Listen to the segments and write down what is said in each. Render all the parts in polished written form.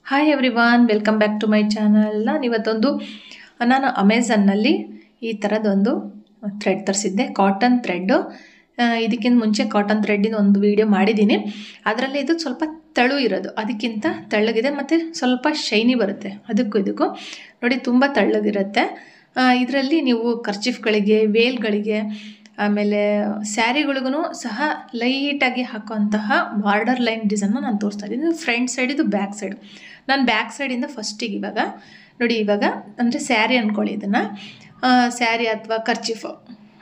Hi everyone, welcome back to my channel. ನಾನು ಅಮೆಝನ್ನಲ್ಲಿ ಈ ಥರದೊಂದು ಥ್ರೆಡ್ ತರಿಸಿದ್ದೆ, ಕಾಟನ್ ಥ್ರೆಡ್ಡು. ಇದಕ್ಕಿಂತ ಮುಂಚೆ ಕಾಟನ್ ಥ್ರೆಡ್ಡಿನ ಒಂದು ವಿಡಿಯೋ ಮಾಡಿದ್ದೀನಿ. ಅದರಲ್ಲಿ ಇದು ಸ್ವಲ್ಪ ತೆಳು ಇರೋದು, ಅದಕ್ಕಿಂತ ತೆಳ್ಳಗಿದೆ ಮತ್ತು ಸ್ವಲ್ಪ ಶೈನಿ ಬರುತ್ತೆ. ಅದಕ್ಕೂ ಇದಕ್ಕೂ ನೋಡಿ ತುಂಬ ತೆಳ್ಳಗಿರುತ್ತೆ. ಇದರಲ್ಲಿ ನೀವು ಕರ್ಚಿಫ್ಗಳಿಗೆ, ವೇಲ್ಗಳಿಗೆ, ಆಮೇಲೆ ಸ್ಯಾರಿಗಳಿಗೂ ಸಹ ಲೈಟಾಗಿ ಹಾಕುವಂತಹ ಬಾರ್ಡರ್ ಲೈನ್ ಡಿಸೈನ್ನ ನಾನು ತೋರಿಸ್ತಾ ಇದ್ದೀನಿ. ಫ್ರಂಟ್ ಸೈಡ್, ಇದು ಬ್ಯಾಕ್ ಸೈಡ್. ನಾನು ಬ್ಯಾಕ್ ಸೈಡಿಂದ ಫಸ್ಟಿಗೆ ಇವಾಗ ನೋಡಿ, ಇವಾಗ ಅಂದರೆ ಸ್ಯಾರಿ ಅಂದ್ಕೊಳ್ಳಿ, ಇದನ್ನು ಸ್ಯಾರಿ ಅಥವಾ ಕರ್ಚಿಫು.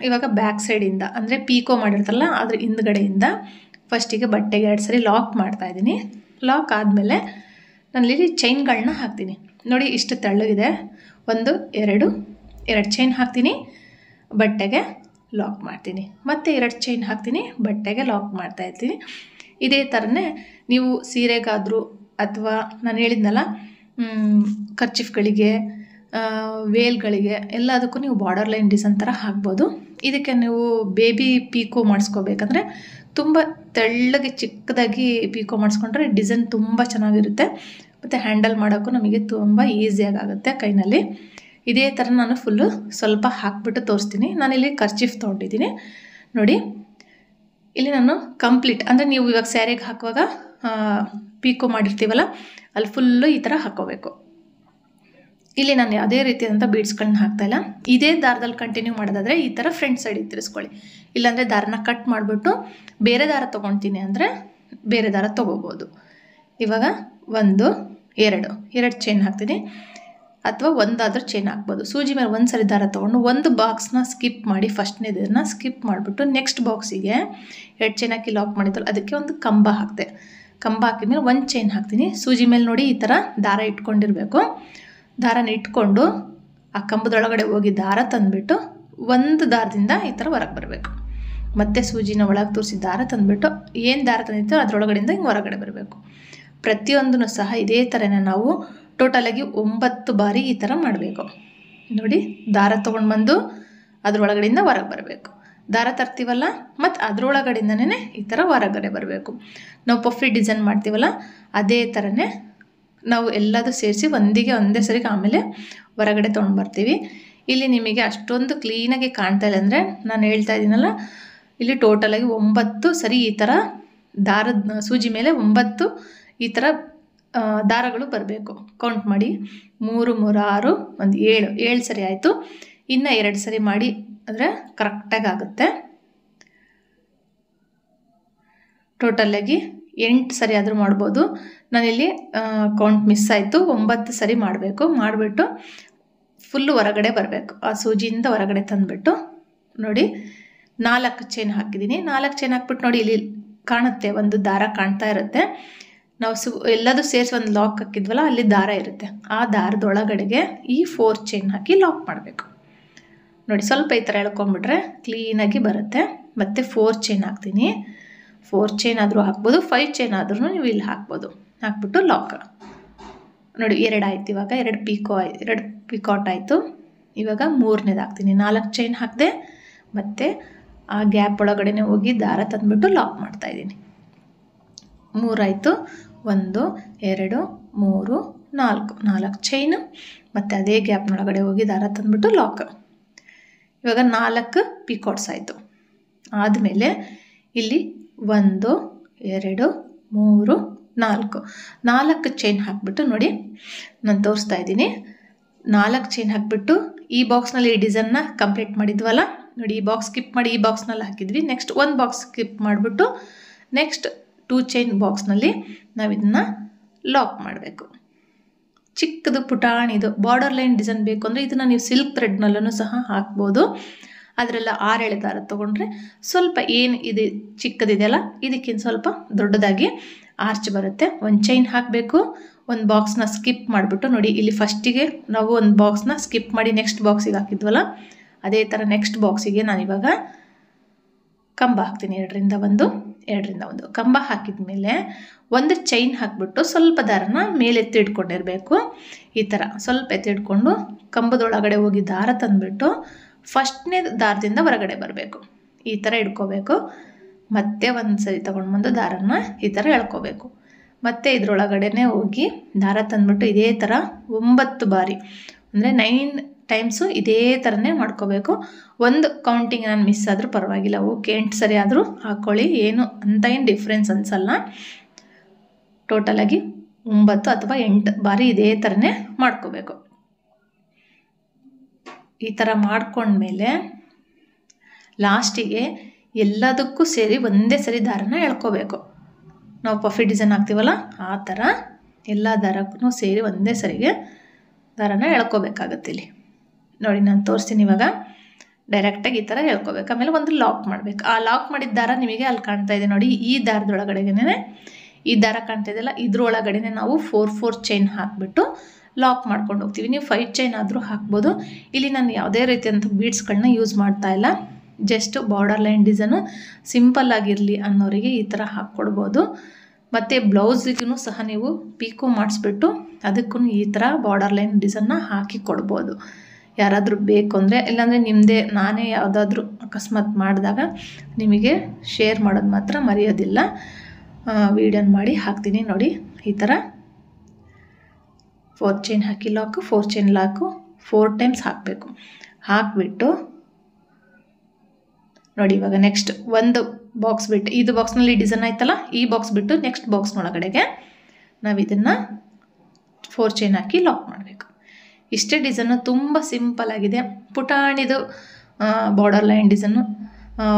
ಇವಾಗ ಬ್ಯಾಕ್ ಸೈಡಿಂದ ಅಂದರೆ ಪೀಕೋ ಮಾಡಿರ್ತಾರಲ್ಲ ಅದ್ರ ಹಿಂದ್ಗಡೆಯಿಂದ ಫಸ್ಟಿಗೆ ಬಟ್ಟೆಗೆ 2 ಸರಿ ಲಾಕ್ ಮಾಡ್ತಾಯಿದ್ದೀನಿ. ಲಾಕ್ ಆದಮೇಲೆ ನಾನಿಲ್ಲಿ ಚೈನ್ಗಳನ್ನ ಹಾಕ್ತೀನಿ. ನೋಡಿ ಇಷ್ಟು ತೆಳ್ಳಗಿದೆ, 1 2 ಚೈನ್ ಹಾಕ್ತೀನಿ, ಬಟ್ಟೆಗೆ ಲಾಕ್ ಮಾಡ್ತೀನಿ, ಮತ್ತು 2 ಚೈನ್ ಹಾಕ್ತೀನಿ, ಬಟ್ಟೆಗೆ ಲಾಕ್ ಮಾಡ್ತಾಯಿರ್ತೀನಿ. ಇದೇ ಥರನೇ ನೀವು ಸೀರೆಗಾದರೂ ಅಥವಾ ನಾನು ಹೇಳಿದ್ನಲ್ಲ ಕರ್ಚಿಫ್ಗಳಿಗೆ, ವೇಲ್ಗಳಿಗೆ ಎಲ್ಲದಕ್ಕೂ ನೀವು ಬಾರ್ಡರ್ ಲೈನ್ ಡಿಸೈನ್ ಥರ ಹಾಕ್ಬೋದು. ಇದಕ್ಕೆ ನೀವು ಬೇಬಿ ಪೀಕೋ ಮಾಡಿಸ್ಕೋಬೇಕಂದ್ರೆ ತುಂಬ ತೆಳ್ಳಗೆ ಚಿಕ್ಕದಾಗಿ ಪೀಕೋ ಮಾಡಿಸ್ಕೊಂಡ್ರೆ ಡಿಸೈನ್ ತುಂಬ ಚೆನ್ನಾಗಿರುತ್ತೆ, ಮತ್ತು ಹ್ಯಾಂಡಲ್ ಮಾಡೋಕ್ಕೂ ನಮಗೆ ತುಂಬ ಈಸಿಯಾಗುತ್ತೆ ಕೈನಲ್ಲಿ. ಇದೇ ಥರ ನಾನು ಫುಲ್ಲು ಸ್ವಲ್ಪ ಹಾಕ್ಬಿಟ್ಟು ತೋರಿಸ್ತೀನಿ. ನಾನಿಲ್ಲಿ ಕರ್ಚಿಫ್ ತೊಗೊಂಡಿದ್ದೀನಿ ನೋಡಿ. ಇಲ್ಲಿ ನಾನು ಕಂಪ್ಲೀಟ್ ಅಂದರೆ ನೀವು ಇವಾಗ ಸ್ಯಾರಿಗೆ ಹಾಕುವಾಗ ಪೀಕೋ ಮಾಡಿರ್ತೀವಲ್ಲ ಅಲ್ಲಿ ಫುಲ್ಲು ಈ ಥರ ಹಾಕ್ಕೋಬೇಕು. ಇಲ್ಲಿ ನಾನು ಯಾವುದೇ ರೀತಿಯಾದಂಥ ಬೀಡ್ಸ್ಗಳನ್ನ ಹಾಕ್ತಾಯಿಲ್ಲ. ಇದೇ ದಾರದಲ್ಲಿ ಕಂಟಿನ್ಯೂ ಮಾಡೋದಾದರೆ ಈ ಥರ ಫ್ರಂಟ್ ಸೈಡಿಗೆ ತಿರ್ಸ್ಕೊಳ್ಳಿ. ಇಲ್ಲಾಂದರೆ ದಾರನ ಕಟ್ ಮಾಡಿಬಿಟ್ಟು ಬೇರೆ ದಾರ ತೊಗೊಳ್ತೀನಿ ಅಂದರೆ ಬೇರೆ ದಾರ ತೊಗೋಬೋದು. ಇವಾಗ 1 2 ಚೈನ್ ಹಾಕ್ತೀನಿ, ಅಥವಾ ಒಂದಾದರೂ ಚೈನ್ ಹಾಕ್ಬೋದು. ಸೂಜಿ ಮೇಲೆ ಒಂದು ಸರಿ ದಾರ ತೊಗೊಂಡು ಒಂದು ಬಾಕ್ಸ್ನ ಸ್ಕಿಪ್ ಮಾಡಿ, ಫಸ್ಟ್ನೇದನ್ನು ಸ್ಕಿಪ್ ಮಾಡಿಬಿಟ್ಟು ನೆಕ್ಸ್ಟ್ ಬಾಕ್ಸಿಗೆ 2 ಚೈನ್ ಹಾಕಿ ಲಾಕ್ ಮಾಡಿದ್ದಲ್ಲ ಅದಕ್ಕೆ ಒಂದು ಕಂಬ ಹಾಕಿದೆ. ಕಂಬ ಹಾಕಿದ್ಮೇಲೆ 1 ಚೈನ್ ಹಾಕ್ತೀನಿ. ಸೂಜಿ ಮೇಲೆ ನೋಡಿ ಈ ಥರ ದಾರ ಇಟ್ಕೊಂಡಿರಬೇಕು. ದಾರನ ಇಟ್ಕೊಂಡು ಆ ಕಂಬದೊಳಗಡೆ ಹೋಗಿ ದಾರ ತಂದುಬಿಟ್ಟು ಒಂದು ದಾರದಿಂದ ಈ ಥರ ಹೊರಗೆ ಬರಬೇಕು. ಮತ್ತು ಸೂಜಿನ ಒಳಗೆ ತೋರಿಸಿ ದಾರ ತಂದುಬಿಟ್ಟು ಏನು ದಾರ ತಂದಿರ್ತೋ ಅದರೊಳಗಡೆಯಿಂದ ಹಿಂಗೆ ಹೊರಗಡೆ ಬರಬೇಕು. ಪ್ರತಿಯೊಂದೂ ಸಹ ಇದೇ ಥರನೇ ನಾವು ಟೋಟಲಾಗಿ 9 ಬಾರಿ ಈ ಥರ ಮಾಡಬೇಕು. ನೋಡಿ, ದಾರ ತೊಗೊಂಡು ಬಂದು ಅದರೊಳಗಡೆಯಿಂದ ಹೊರಗೆ ಬರಬೇಕು. ದಾರ ತರ್ತೀವಲ್ಲ ಮತ್ತು ಅದರೊಳಗಡೆಯಿಂದನೇ ಈ ಥರ ಹೊರಗಡೆ ಬರಬೇಕು. ನಾವು ಪಫಿ ಡಿಸೈನ್ ಮಾಡ್ತೀವಲ್ಲ ಅದೇ ಥರನೇ ನಾವು ಎಲ್ಲದೂ ಸೇರಿಸಿ ಒಂದೇ ಸರಿಗೆ ಆಮೇಲೆ ಹೊರಗಡೆ ತೊಗೊಂಡ್ಬರ್ತೀವಿ. ಇಲ್ಲಿ ನಿಮಗೆ ಅಷ್ಟೊಂದು ಕ್ಲೀನಾಗಿ ಕಾಣ್ತಾ ಇಲ್ಲ ಅಂದರೆ ನಾನು ಹೇಳ್ತಾ ಇದ್ದೀನಲ್ಲ, ಇಲ್ಲಿ ಟೋಟಲಾಗಿ 9 ಸರಿ ಈ ಥರ ದಾರದ ಸೂಜಿ ಮೇಲೆ 9 ಈ ಥರ ದಾರಗಳು ಬರಬೇಕು. ಕೌಂಟ್ ಮಾಡಿ 3 3 6 1 7 ಸರಿ ಆಯಿತು. ಇನ್ನು 2 ಸರಿ ಮಾಡಿ ಅಂದರೆ ಕರೆಕ್ಟಾಗಿ ಆಗುತ್ತೆ. ಟೋಟಲಾಗಿ 8 ಸರಿ ಆದರೂ ಮಾಡ್ಬೋದು. ನಾನಿಲ್ಲಿ ಕೌಂಟ್ ಮಿಸ್ ಆಯಿತು, 9 ಸರಿ ಮಾಡಬೇಕು. ಮಾಡಿಬಿಟ್ಟು ಫುಲ್ಲು ಹೊರಗಡೆ ಬರಬೇಕು. ಆ ಸೂಜಿಯಿಂದ ಹೊರಗಡೆ ತಂದುಬಿಟ್ಟು ನೋಡಿ 4 ಚೈನ್ ಹಾಕಿದ್ದೀನಿ. 4 ಚೈನ್ ಹಾಕ್ಬಿಟ್ಟು ನೋಡಿ ಇಲ್ಲಿ ಕಾಣುತ್ತೆ, ಒಂದು ದಾರ ಕಾಣ್ತಾ ಇರುತ್ತೆ. ನಾವು ಎಲ್ಲದೂ ಸೇರಿಸಿ ಒಂದು ಲಾಕ್ ಹಾಕಿದ್ವಲ್ಲ ಅಲ್ಲಿ ದಾರ ಇರುತ್ತೆ. ಆ ದಾರದೊಳಗಡೆಗೆ ಈ 4 ಚೈನ್ ಹಾಕಿ ಲಾಕ್ ಮಾಡಬೇಕು. ನೋಡಿ ಸ್ವಲ್ಪ ಈ ಥರ ಎಳ್ಕೊಂಬಿಟ್ರೆ ಕ್ಲೀನಾಗಿ ಬರುತ್ತೆ. ಮತ್ತು 4 ಚೈನ್ ಹಾಕ್ತೀನಿ. 4 ಚೈನ್ ಆದರೂ ಹಾಕ್ಬೋದು, 5 ಚೈನ್ ಆದ್ರೂ ನೀವು ಇಲ್ಲಿ ಹಾಕ್ಬೋದು. ಹಾಕ್ಬಿಟ್ಟು ಲಾಕ್ ನೋಡಿ 2 ಆಯ್ತು. ಇವಾಗ 2 ಪಿಕಾಟ್ ಆಯಿತು. ಇವಾಗ 3ನೇದು ಹಾಕ್ತೀನಿ. 4 ಚೈನ್ ಹಾಕಿದೆ, ಮತ್ತು ಆ ಗ್ಯಾಪ್ ಒಳಗಡೆ ಹೋಗಿ ದಾರ ತಂದುಬಿಟ್ಟು ಲಾಕ್ ಮಾಡ್ತಾಯಿದ್ದೀನಿ. 3 ಆಯಿತು. 1 2 3 4 ಚೈನು, ಮತ್ತು ಅದೇ ಗ್ಯಾಪ್ನೊಳಗಡೆ ಹೋಗಿ ದಾರ ತಂದುಬಿಟ್ಟು ಲಾಕ್. ಇವಾಗ 4 ಪಿಕಾಟ್ಸ್ ಆಯಿತು. ಆದಮೇಲೆ ಇಲ್ಲಿ 1 2 3 4 ಚೈನ್ ಹಾಕಿಬಿಟ್ಟು ನೋಡಿ ನಾನು ತೋರಿಸ್ತಾ ಇದ್ದೀನಿ. 4 ಚೈನ್ ಹಾಕಿಬಿಟ್ಟು ಈ ಬಾಕ್ಸ್ನಲ್ಲಿ ಈ ಡಿಸೈನ್ನ ಕಂಪ್ಲೀಟ್ ಮಾಡಿದ್ವಲ್ಲ ನೋಡಿ, ಈ ಬಾಕ್ಸ್ ಸ್ಕಿಪ್ ಮಾಡಿ ಈ ಬಾಕ್ಸ್ನಲ್ಲಿ ಹಾಕಿದ್ವಿ. ನೆಕ್ಸ್ಟ್ 1 ಬಾಕ್ಸ್ ಸ್ಕಿಪ್ ಮಾಡಿಬಿಟ್ಟು ನೆಕ್ಸ್ಟ್ 2 ಚೈನ್ ಬಾಕ್ಸ್ನಲ್ಲಿ ನಾವು ಇದನ್ನು ಲಾಕ್ ಮಾಡಬೇಕು. ಚಿಕ್ಕದು ಪುಟಾಣಿದು ಬಾರ್ಡರ್ ಲೈನ್ ಡಿಸೈನ್ ಬೇಕು ಅಂದರೆ ಇದನ್ನು ನೀವು ಸಿಲ್ಕ್ ಥ್ರೆಡ್ನಲ್ಲೂ ಸಹ ಹಾಕ್ಬೋದು. ಅದರೆಲ್ಲ 6 ದಾರ ತೊಗೊಂಡ್ರೆ ಸ್ವಲ್ಪ ಏನು ಇದು ಚಿಕ್ಕದಿದೆಯಲ್ಲ ಇದಕ್ಕಿಂತ ಸ್ವಲ್ಪ ದೊಡ್ಡದಾಗಿ ಆರ್ಚ್ ಬರುತ್ತೆ. 1 ಚೈನ್ ಹಾಕಬೇಕು. 1 ಬಾಕ್ಸ್ನ ಸ್ಕಿಪ್ ಮಾಡಿಬಿಟ್ಟು ನೋಡಿ ಇಲ್ಲಿ ಫಸ್ಟಿಗೆ ನಾವು 1 ಬಾಕ್ಸ್ನ ಸ್ಕಿಪ್ ಮಾಡಿ ನೆಕ್ಸ್ಟ್ ಬಾಕ್ಸಿಗೆ ಹಾಕಿದ್ವಲ್ಲ ಅದೇ ಥರ ನೆಕ್ಸ್ಟ್ ಬಾಕ್ಸಿಗೆ ನಾನಿವಾಗ ಕಂಬ ಹಾಕ್ತೀನಿ. 2ರಿಂದ 1 ಕಂಬ ಹಾಕಿದ ಮೇಲೆ 1 ಚೈನ್ ಹಾಕಿಬಿಟ್ಟು ಸ್ವಲ್ಪ ದಾರನ ಮೇಲೆ ಎತ್ತಿ ಇಟ್ಕೊಂಡಿರಬೇಕು. ಈ ಥರ ಸ್ವಲ್ಪ ಎತ್ತಿ ಇಟ್ಕೊಂಡು ಕಂಬದೊಳಗಡೆ ಹೋಗಿ ದಾರ ತಂದುಬಿಟ್ಟು ಫಸ್ಟ್ನೇ ದಾರದಿಂದ ಹೊರಗಡೆ ಬರಬೇಕು. ಈ ಥರ ಇಟ್ಕೋಬೇಕು. ಮತ್ತೆ 1 ಸರಿ ತೊಗೊಂಡು ಬಂದು ದಾರನ ಈ ಥರ ಎಳ್ಕೋಬೇಕು. ಮತ್ತು ಇದರೊಳಗಡೆ ಹೋಗಿ ದಾರ ತಂದುಬಿಟ್ಟು ಇದೇ ಥರ 9 ಬಾರಿ ಅಂದರೆ 9 ಟೈಮ್ಸು ಇದೇ ಥರನೇ ಮಾಡ್ಕೋಬೇಕು. ಒಂದು ಕೌಂಟಿಂಗ್ ನಾನು ಮಿಸ್ ಆದರೂ ಪರವಾಗಿಲ್ಲ, ಓಕೆ 8 ಸರಿ ಆದರೂ ಹಾಕ್ಕೊಳ್ಳಿ, ಏನು ಅಂತ ಏನು ಡಿಫ್ರೆನ್ಸ್ ಅನಿಸಲ್ಲ. ಟೋಟಲಾಗಿ 9 ಅಥವಾ 8 ಬಾರಿ ಇದೇ ಥರನೇ ಮಾಡ್ಕೋಬೇಕು. ಈ ಥರ ಮಾಡ್ಕೊಂಡ್ಮೇಲೆ ಲಾಸ್ಟಿಗೆ ಎಲ್ಲದಕ್ಕೂ ಸೇರಿ ಒಂದೇ ಸರಿ ದಾರನ ಎಳ್ಕೋಬೇಕು. ನಾವು ಪಫಿ ಡಿಸೈನ್ ಹಾಕ್ತೀವಲ್ಲ ಆ ಥರ ಎಲ್ಲ ದಾರಕ್ಕೂ ಸೇರಿ ಒಂದೇ ಸರಿಗೆ ದಾರನ ಎಳ್ಕೋಬೇಕಾಗತ್ತೆ. ಇಲ್ಲಿ ನೋಡಿ ನಾನು ತೋರಿಸ್ತೀನಿ. ಇವಾಗ ಡೈರೆಕ್ಟಾಗಿ ಈ ಥರ ಎಳ್ಕೋಬೇಕು. ಆಮೇಲೆ ಒಂದು ಲಾಕ್ ಮಾಡಬೇಕು. ಆ ಲಾಕ್ ಮಾಡಿದ ದಾರ ನಿಮಗೆ ಅಲ್ಲಿ ಕಾಣ್ತಾ ಇದೆ ನೋಡಿ, ಈ ದಾರದೊಳಗಡೆಗೇ ಈ ದಾರ ಕಾಣ್ತಾ ಇದೆಯಲ್ಲ, ಇದ್ರೊಳಗಡೆ ನಾವು 4 ಚೈನ್ ಹಾಕಿಬಿಟ್ಟು ಲಾಕ್ ಮಾಡ್ಕೊಂಡು ಹೋಗ್ತೀವಿ. ನೀವು 5 ಚೈನ್ ಆದರೂ ಹಾಕ್ಬೋದು. ಇಲ್ಲಿ ನಾನು ಯಾವುದೇ ರೀತಿಯಂಥ ಬೀಡ್ಸ್ಗಳನ್ನ ಯೂಸ್ ಮಾಡ್ತಾ ಇಲ್ಲ, just border line design simple ಆಗಿರಲಿ ಅನ್ನೋರಿಗೆ ಈ ಥರ ಹಾಕ್ಕೊಡ್ಬೋದು. ಮತ್ತು ಬ್ಲೌಸಿಗೂ ಸಹ ನೀವು ಪೀಕೋ ಮಾಡಿಸ್ಬಿಟ್ಟು ಅದಕ್ಕೂ ಈ ಥರ ಬಾರ್ಡರ್ ಲೈನ್ ಡಿಸೈನ್ನ ಹಾಕಿ ಕೊಡ್ಬೋದು ಯಾರಾದರೂ ಬೇಕು ಅಂದರೆ. ಇಲ್ಲಾಂದರೆ ನಿಮ್ಮದೇ ನಾನೇ ಯಾವುದಾದ್ರೂ ಅಕಸ್ಮಾತ್ ಮಾಡಿದಾಗ ನಿಮಗೆ ಶೇರ್ ಮಾಡೋದು ಮಾತ್ರ ಮರೆಯೋದಿಲ್ಲ, ವೀಡಿಯೋನ ಮಾಡಿ ಹಾಕ್ತೀನಿ ನೋಡಿ. ಈ ಥರ 4 ಚೈನ್ ಹಾಕಿ ಲಾಕು, 4 ಚೈನ್ ಲಾಕು 4 ಟೈಮ್ಸ್ ಹಾಕಬೇಕು. ಹಾಕಿಬಿಟ್ಟು ನೋಡಿ ಇವಾಗ ನೆಕ್ಸ್ಟ್ ಒಂದು ಬಾಕ್ಸ್ ಬಿಟ್ಟು, ಇದು ಬಾಕ್ಸ್ನಲ್ಲಿ ಡಿಸೈನ್ ಆಯ್ತಲ್ಲ, ಈ ಬಾಕ್ಸ್ ಬಿಟ್ಟು ನೆಕ್ಸ್ಟ್ ಬಾಕ್ಸ್ನೊಳಗಡೆಗೆ ನಾವು ಇದನ್ನು 4 ಚೈನ್ ಹಾಕಿ ಲಾಕ್ ಮಾಡಬೇಕು. ಇಷ್ಟೇ ಡಿಸೈನು, ತುಂಬ ಸಿಂಪಲ್ ಆಗಿದೆ. ಪುಟಾಣಿದು ಬಾರ್ಡರ್ ಲೈನ್ ಡಿಸೈನು,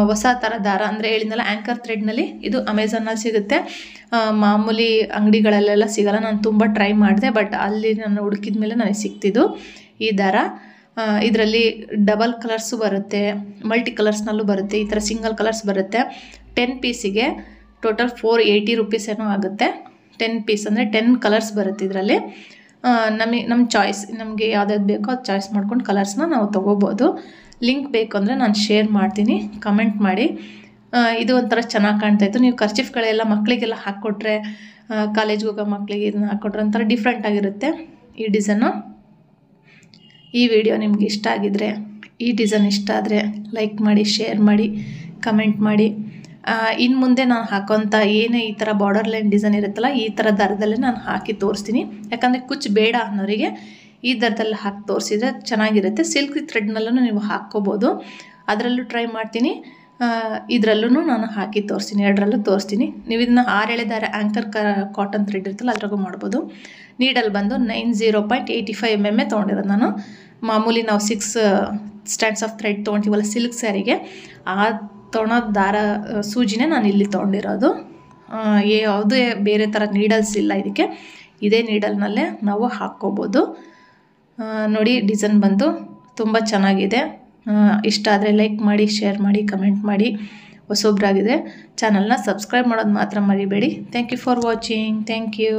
ಹೊಸ ಥರ ದಾರ ಅಂದರೆ ಹೇಳಿದ್ನಲ್ಲ ಆ್ಯಂಕರ್ ಥ್ರೆಡ್ನಲ್ಲಿ, ಇದು ಅಮೆಝಾನಲ್ಲಿ ಸಿಗುತ್ತೆ, ಮಾಮೂಲಿ ಅಂಗಡಿಗಳಲ್ಲೆಲ್ಲ ಸಿಗೋಲ್ಲ. ನಾನು ತುಂಬ ಟ್ರೈ ಮಾಡಿದೆ, ಬಟ್ ಅಲ್ಲಿ ನಾನು ಹುಡುಕಿದ ಮೇಲೆ ನನಗೆ ಸಿಕ್ತಿದ್ದು ಈ ದಾರ. ಇದರಲ್ಲಿ ಡಬಲ್ ಕಲರ್ಸು ಬರುತ್ತೆ, ಮಲ್ಟಿ ಕಲರ್ಸ್ನಲ್ಲೂ ಬರುತ್ತೆ, ಈ ಥರ ಸಿಂಗಲ್ ಕಲರ್ಸ್ ಬರುತ್ತೆ. 10 ಪೀಸಿಗೆ ಟೋಟಲ್ 480 ರುಪೀಸ್ ಏನೋ ಆಗುತ್ತೆ. 10 ಪೀಸ್ ಅಂದರೆ 10 ಕಲರ್ಸ್ ಬರುತ್ತೆ ಇದರಲ್ಲಿ. ನಮ್ಮ ಚಾಯ್ಸ್, ನಮಗೆ ಯಾವ್ದಾದ್ರು ಬೇಕೋ ಅದು ಚಾಯ್ಸ್ ಮಾಡ್ಕೊಂಡು ಕಲರ್ಸ್ನ ನಾವು ತೊಗೋಬೋದು. ಲಿಂಕ್ ಬೇಕು ಅಂದರೆ ನಾನು ಶೇರ್ ಮಾಡ್ತೀನಿ, ಕಮೆಂಟ್ ಮಾಡಿ. ಇದು ಒಂಥರ ಚೆನ್ನಾಗಿ ಕಾಣ್ತಾಯಿತ್ತು. ನೀವು ಕರ್ಚಿಫ್ಗಳೆಲ್ಲ ಮಕ್ಕಳಿಗೆಲ್ಲ ಹಾಕ್ಕೊಟ್ರೆ, ಕಾಲೇಜ್ಗೆ ಹೋಗೋ ಮಕ್ಕಳಿಗೆ ಇದನ್ನ ಹಾಕ್ಕೊಟ್ರೆ ಒಂಥರ ಡಿಫ್ರೆಂಟಾಗಿರುತ್ತೆ ಈ ಡಿಸೈನು. ಈ ವಿಡಿಯೋ ನಿಮ್ಗೆ ಇಷ್ಟ ಆಗಿದರೆ, ಈ ಡಿಸೈನ್ ಇಷ್ಟ ಆದರೆ ಲೈಕ್ ಮಾಡಿ, ಶೇರ್ ಮಾಡಿ, ಕಮೆಂಟ್ ಮಾಡಿ. ಇನ್ನು ಮುಂದೆ ನಾನು ಹಾಕೋಂಥ ಏನೇ ಈ ಥರ ಬಾರ್ಡರ್ ಲೈನ್ ಡಿಸೈನ್ ಇರುತ್ತಲ್ಲ, ಈ ಥರ ದರದಲ್ಲೇ ನಾನು ಹಾಕಿ ತೋರಿಸ್ತೀನಿ. ಯಾಕಂದರೆ ಕುಚ್ಚು ಬೇಡ ಅನ್ನೋರಿಗೆ ಈ ದರದಲ್ಲಿ ಹಾಕಿ ತೋರಿಸಿದ್ರೆ ಚೆನ್ನಾಗಿರುತ್ತೆ. ಸಿಲ್ಕ್ ಥ್ರೆಡ್ನಲ್ಲೂ ನೀವು ಹಾಕ್ಕೋಬೋದು, ಅದರಲ್ಲೂ ಟ್ರೈ ಮಾಡ್ತೀನಿ, ಇದರಲ್ಲೂ ನಾನು ಹಾಕಿ ತೋರಿಸ್ತೀನಿ, ಎರಡರಲ್ಲೂ ತೋರಿಸ್ತೀನಿ. ನೀವು ಇದನ್ನ 6 ಎಳೆ ದಾರ ಆ್ಯಂಕರ್ ಕಾಟನ್ ಥ್ರೆಡ್ ಇರುತ್ತಲ್ಲ ಅದ್ರಾಗೂ ಮಾಡ್ಬೋದು. ನೀಡಲ್ಲಿ ಬಂದು 90.85 mm ತೊಗೊಂಡಿರೋದು ನಾನು. ಮಾಮೂಲಿ ನಾವು 6 ಸ್ಟ್ಯಾಂಡ್ಸ್ ಆಫ್ ಥ್ರೆಡ್ ತೊಗೊಳ್ತೀವಲ್ಲ ಸಿಲ್ಕ್ ಸ್ಯಾರಿಗೆ, ಆ ತೊಗೊಳೋದು ದಾರ ಸೂಜಿನೇ ನಾನು ಇಲ್ಲಿ ತೊಗೊಂಡಿರೋದು. ಯಾವುದೇ ಬೇರೆ ಥರ ನೀಡಲ್ಸ್ ಇಲ್ಲ ಇದಕ್ಕೆ, ಇದೇ ನೀಡಲ್ನಲ್ಲೇ ನಾವು ಹಾಕ್ಕೋಬೋದು. ನೋಡಿ ಡಿಸೈನ್ ಬಂದು ತುಂಬ ಚೆನ್ನಾಗಿದೆ. ಇಷ್ಟ ಆದರೆ ಲೈಕ್ ಮಾಡಿ, ಶೇರ್ ಮಾಡಿ, ಕಮೆಂಟ್ ಮಾಡಿ. ಹೊಸೊಬ್ಬರಾಗಿದ್ದರೆ ಚಾನಲ್ನ ಸಬ್ಸ್ಕ್ರೈಬ್ ಮಾಡೋದು ಮಾತ್ರ ಮರಿಬೇಡಿ. Thank you for watching. Thank you.